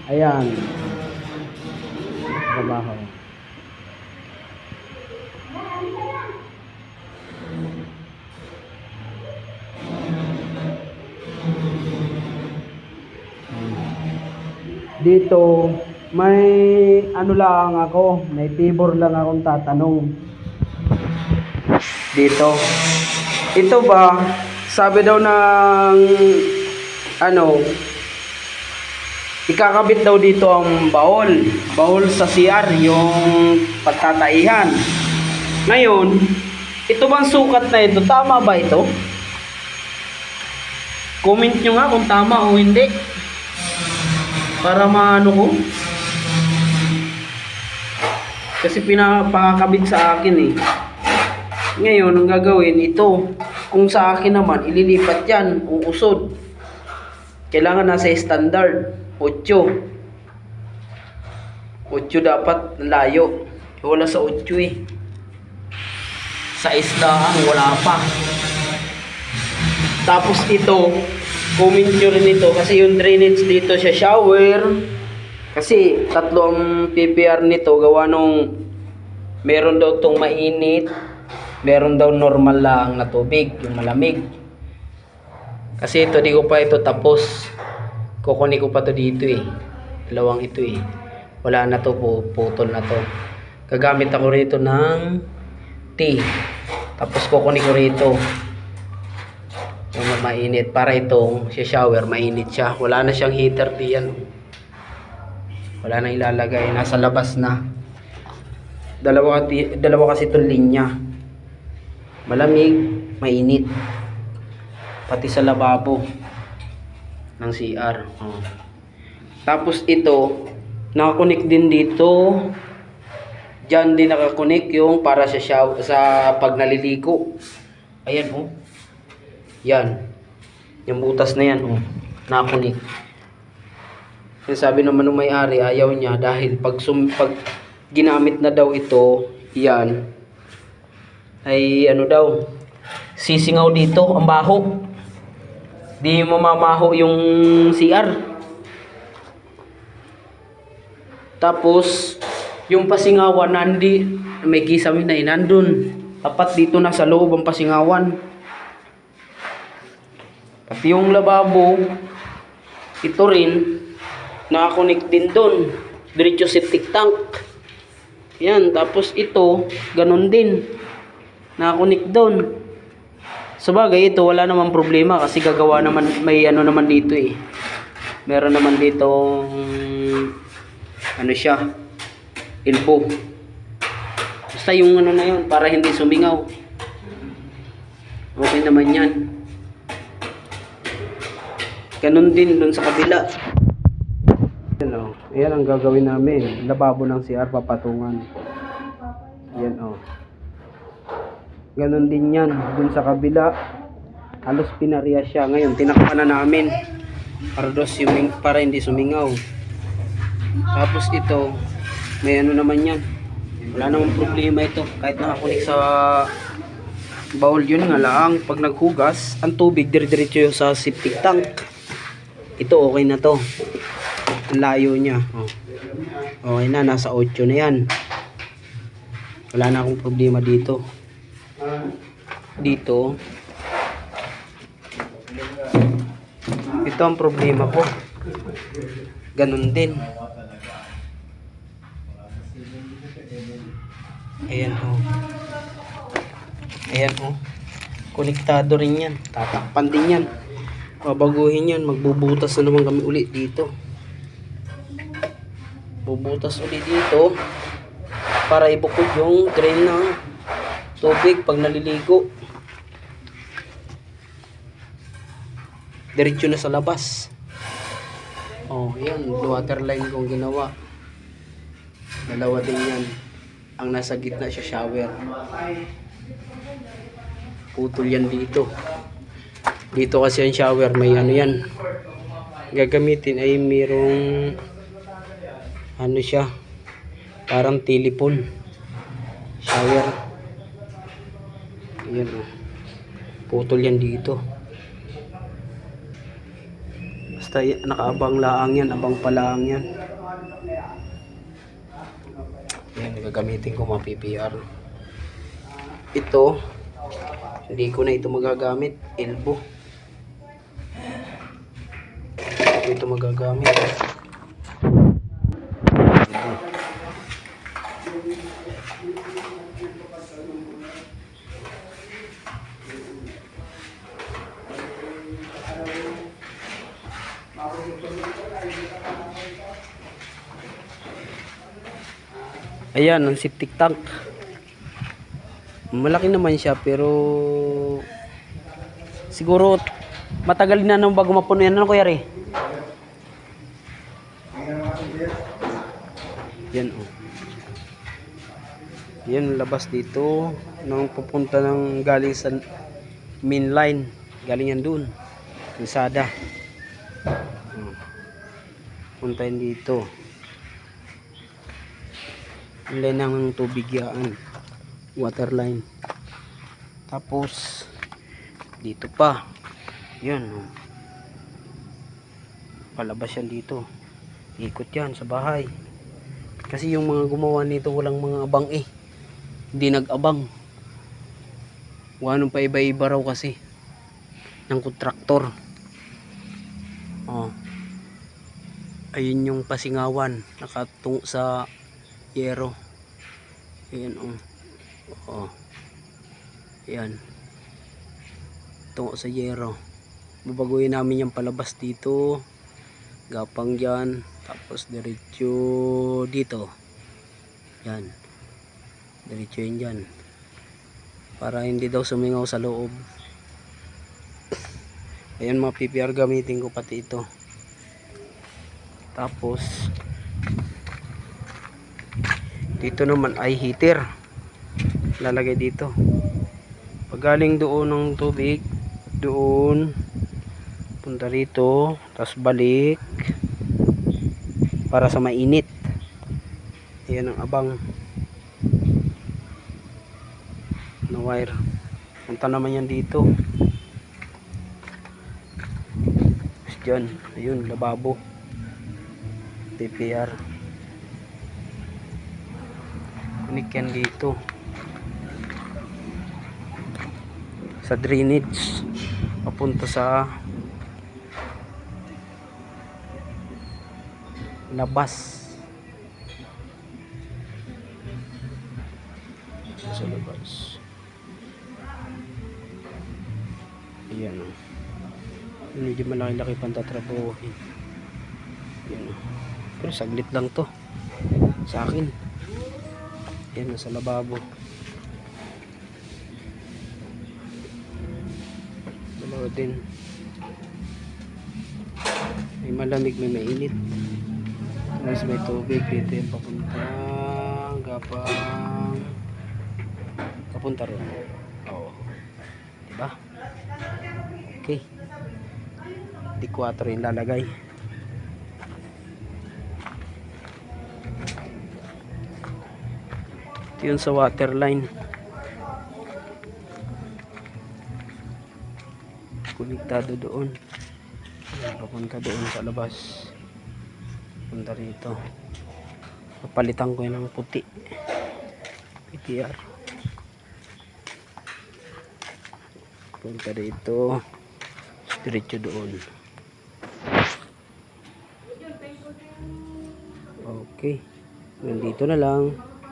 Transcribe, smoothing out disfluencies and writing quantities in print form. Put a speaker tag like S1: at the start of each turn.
S1: Ayan. Trabaho. Dito, may ano lang ako, may tibor lang akong tatanong. Dito. Ito ba, sabi daw ng ano, ikakabit daw dito ang baul sa CR, yung pagtataihan. Ngayon, ito bang sukat na ito, tama ba ito? Comment nyo nga kung tama o hindi. Para maano ko. Kasi pinapakabit sa akin eh. Ngayon, ang gagawin ito, kung sa akin naman, ililipat yan, uusod. Kailangan nasa standard, 8. 8 dapat layo. Wala sa 8 eh. Sa isdaan, wala pa. Tapos ito, comment nyo rin ito kasi yung drainage dito sa shower. Kasi 3 ang PPR nito, gawa nung meron daw tong mainit, meron daw normal lang na tubig, yung malamig. Kasi ito, di ko pa ito tapos. Kukunin ko pa to dito eh. Dalawang ito eh. Wala na to, putol na to. Gagamit ako rito ng tea. Tapos kukunin ko rito yung mainit para itong si shower mainit siya. Wala na siyang heater diyan. Wala na ilalagay, nasa labas na. Dalawa kasi itong linya. Malamig, mainit. Pati sa lababo ng CR. Oh. Tapos ito, nakakunik din dito. Diyan din nakakunik yung para sa shower, sa pag naliligo. Ayan oh. Yan. Yung butas na yan oh. Nakakunik. Yung sabi naman ng may-ari, ayaw niya dahil pag ginamit na daw ito, yan, ay ano daw, sisingaw dito, ang baho. Di mamamaho yung CR. Tapos, yung pasingawan may kisame na nandun. Tapat dito na sa loob ang pasingawan. Pati yung lababo, ito rin, nakakonect din doon. Diretso septic tank. Yan, tapos ito, ganun din. Nakakonect doon. Sabagay ito, wala namang problema kasi gagawa naman, may ano naman dito eh. Meron naman dito, ano siya, elbow. Basta yung ano na yun, para hindi sumingaw. Okay naman yan. Ganun din dun sa kabila. Yan o. Ayan ang gagawin namin. Lababo ng CR papatungan. Yan o. Ganun din yan. Dun sa kabila. Halos pinariya siya. Ngayon, tinakpan na namin. Para hindi sumingaw. Tapos ito, may ano naman yan. Wala namang problema ito. Kahit nakakunik sa bowl, yun nga lang. Pag naghugas, ang tubig dire-diretso sa septic tank. Ito okay na to. Ang layo niya. Oh. Okay na, nasa 8 na yan. Wala na akong problema dito. Dito. Ito ang problema ko. Ganun din. Ayan oh. Ayan oh. Konektado rin yan. Tatakpan din yan. Babaguhin yan. Magbubutas na naman kami ulit dito. Bubutas ulit dito para ibukod yung drain ng tubig pag naliligo. Diretso na sa labas. Oh, yan. Water line kong ginawa. Dalawa din yan. Ang nasa gitna siya shower. Putol yan dito. Dito kasi ang shower, may ano yan. Gagamitin ay mayroong ano siya, parang telepon. Shower. Ayan o. Putol yan dito. Basta nakaabang laang yan, abang palaang yan. Yan, gagamitin ko mga PPR. Ito, hindi ko na ito magagamit. Elbow. Hindi ko ito magagamit. Ayan, ang septic tank. Malaki naman siya pero siguro matagal na nang bago mapuno yan. Ano kuya Ray? Yan oh. Yan labas dito nang pupunta ng galing sa main line. Galing yan dun. Kalsada. Puntahin dito. Line ng tubig yan. Water line. Tapos dito pa. Yan oh. Palabas yan dito. Ikot yan sa bahay. Kasi yung mga gumawa nito walang mga abang eh. Hindi nag-abang. Wanong pa iba-iba raw kasi ng kontraktor. Oh. Ayun yung pasingawan nakatungo sa yero. Ayan oh. Oh. Ayan. Tungo sa yero. Babaguhin namin yung palabas dito. Gapang dyan. Tapos diretso dito. Yan. Diretso yun dyan. Para hindi daw sumingaw sa loob. Ayan mga PPR gamitin ko pati ito. Tapos dito naman ay heater. Lalagay dito. Pag galing doon ng tubig, doon punta rito, tapos balik para sa mainit. Ayan ang abang na wire. Punta naman yan dito. Tapos dyan, ayun, lababo. PPR. Connect yan dito. Sa drainage. Papunta sa labas. Sa labas. Ayan o. Medyo malaki-laki pang tatrabuhin. Ayan o. Pero saglit lang to sa akin. Ayan, nasa lababo. Dalawa din. May malamig, may mainit. Tapos may tubig dito yung papunta. Gapang papunta rin. Oo. Diba? Okay. Di 4 yung lalagay. Ito yun sa water line. Konektado doon. Papunta doon sa labas. Punta rito. Papalitan ko yun ng puti. PTR. Punta rito. Diretso doon. Okay. Nandito na lang.